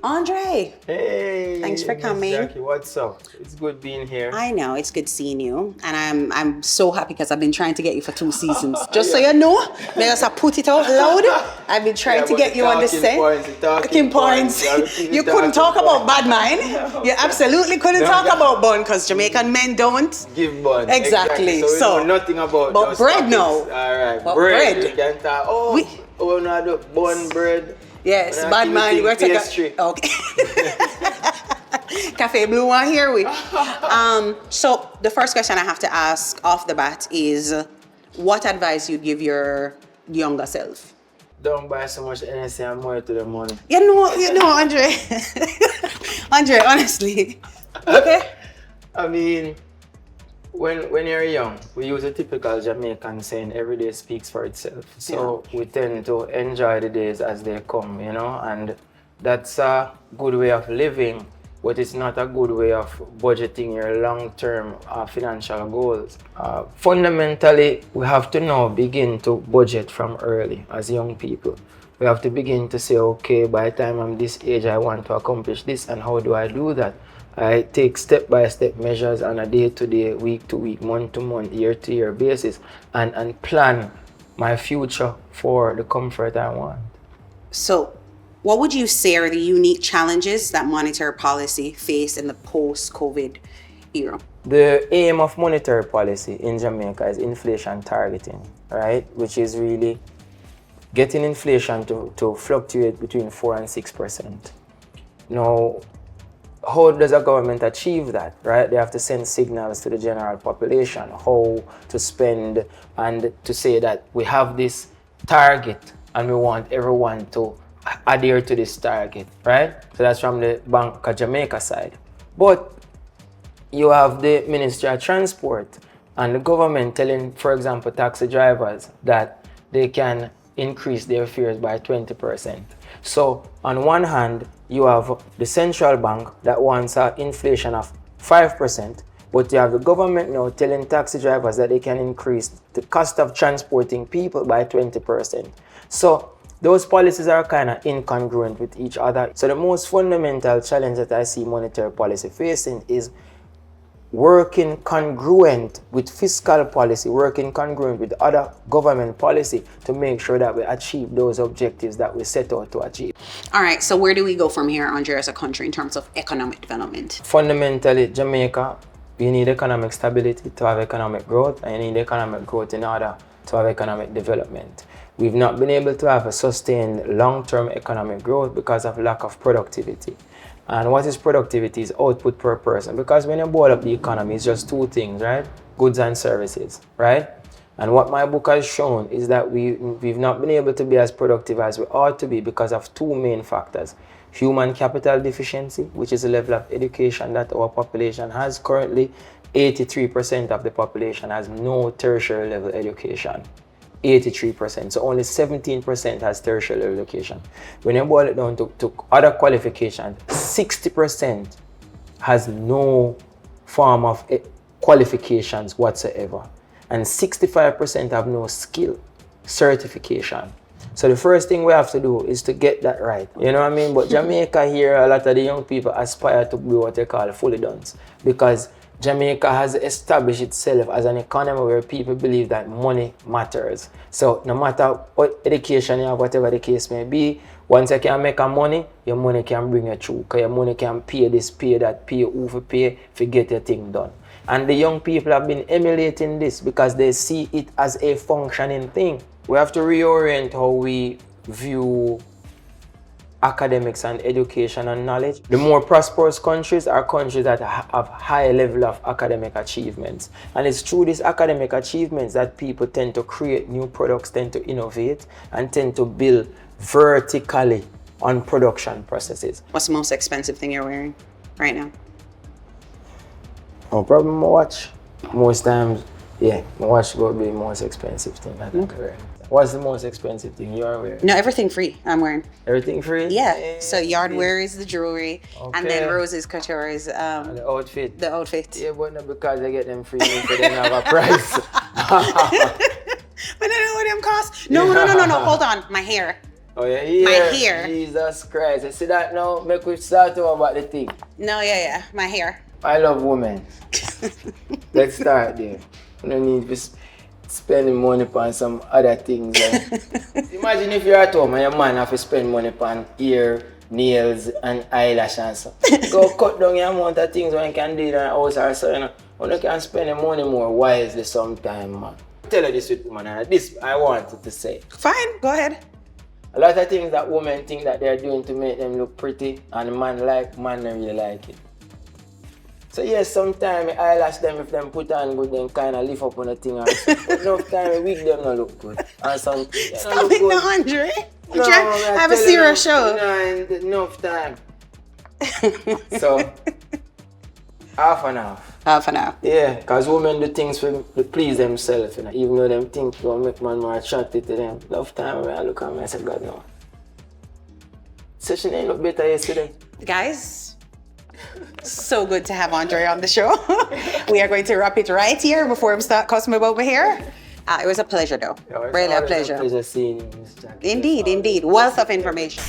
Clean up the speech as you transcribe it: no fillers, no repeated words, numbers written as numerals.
Andre. Hey. Thanks for coming. Jackie, what's up? It's good being here. I know, it's good seeing you. And I'm so happy because I've been trying to get you for 2 seasons. Just so you know, because I put it out loud, I've been trying to get you on the set. Talking points. You couldn't talk about bad mind. You absolutely couldn't talk about bun because Jamaican men don't give bun. Exactly. So we know nothing about but bread now. Alright, but bread. bread. We can talk. Oh, no, the bun bread. Yes, bad mind. We're taking. Okay. Cafe Blue one here we. So the first question I have to ask off the bat is, what advice you'd give your younger self? Don't buy so much NSA and more to the money. You know, Andre. Andre, honestly. Okay. I mean, when you're young, we use a typical Jamaican saying, every day speaks for itself. So we tend to enjoy the days as they come, you know, and that's a good way of living, but it's not a good way of budgeting your long-term financial goals. Fundamentally, we have to now begin to budget from early as young people. We have to begin to say, okay, by the time I'm this age, I want to accomplish this, and how do I do that? I take step-by-step measures on a day-to-day, week-to-week, month-to-month, year-to-year basis and plan my future for the comfort I want. So, what would you say are the unique challenges that monetary policy face in the post-COVID era? The aim of monetary policy in Jamaica is inflation targeting, right? Which is really getting inflation to fluctuate between 4 and 6%. Now, how does a government achieve that, right? They have to send signals to the general population, how to spend, and to say that we have this target and we want everyone to adhere to this target, right? So that's from the Bank of Jamaica side. But you have the Ministry of Transport and the government telling, for example, taxi drivers that they can increase their fares by 20%. So on one hand, you have the central bank that wants an inflation of 5%, but you have the government now telling taxi drivers that they can increase the cost of transporting people by 20%. So those policies are kind of incongruent with each other. So the most fundamental challenge that I see monetary policy facing is working congruent with fiscal policy, working congruent with other government policy to make sure that we achieve those objectives that we set out to achieve. All right, so where do we go from here, Andre, as a country in terms of economic development? Fundamentally, Jamaica, you need economic stability to have economic growth, and you need economic growth in order to have economic development. We've not been able to have a sustained long-term economic growth because of lack of productivity. And what is productivity is output per person. Because when you boil up the economy, it's just two things, right? Goods and services, right? And what my book has shown is that we've not been able to be as productive as we ought to be because of two main factors. Human capital deficiency, which is the level of education that our population has. Currently, 83% of the population has no tertiary level education. 83%. So only 17% has tertiary level education. When you boil it down to other qualifications, 60% has no form of qualifications whatsoever. And 65% have no skill certification. So the first thing we have to do is to get that right. You know what I mean? But Jamaica here, a lot of the young people aspire to be what they call fully done. Because Jamaica has established itself as an economy where people believe that money matters. So no matter what education you have, whatever the case may be, once you can make money, your money can bring you through. Because your money can pay this, pay that, pay who for pay, to get your thing done. And the young people have been emulating this because they see it as a functioning thing. We have to reorient how we view academics and education and knowledge. The more prosperous countries are countries that have high level of academic achievements. And it's through these academic achievements that people tend to create new products, tend to innovate, and tend to build vertically on production processes. What's the most expensive thing you're wearing right now? No problem, my watch. Most times, yeah, my watch will be the most expensive thing that I'm wearing. What's the most expensive thing you are wearing? No, everything free I'm wearing. Everything free? Yeah. So Yardwear is the jewelry, and then Rose's Couture is the outfit. The outfit. Yeah, but not because they get them free, so they don't have a price. But I don't know what them cost. No. Hold on. My hair. Oh, yeah, hair. My hair. Jesus Christ. You see that now? Make we start talk about the thing. No, yeah. My hair. I love women. Let's start there. You don't need to spend money on some other things. Imagine if you're at home and your man have to spend money on hair, nails, and eyelash and stuff. Go cut down your amount of things when you can do it in the house or so, you know. When you can spend the money more wisely sometime, man. Tell her this with woman, and this I wanted to say. Fine, go ahead. A lot of things that women think that they're doing to make them look pretty, and man don't really like it. So yes, sometimes I eyelash them if them put on good, then kind of lift up on the thing. But enough time wig them not look good. And some Stop it, no, Andre. No, I have a serious show. No, enough time. So half and half. Half an hour. Yeah, because women do things to please themselves, you know, even though them think will make man more attracted to them. Enough time when I look at me, I say, God, no. Session ain't look better yesterday. Guys, so good to have Andre on the show. We are going to wrap it right here before we start cussing about my hair. It was a pleasure, though. Yeah, really a pleasure. Pleasure seeing you, Mr. Indeed. Wealth of information.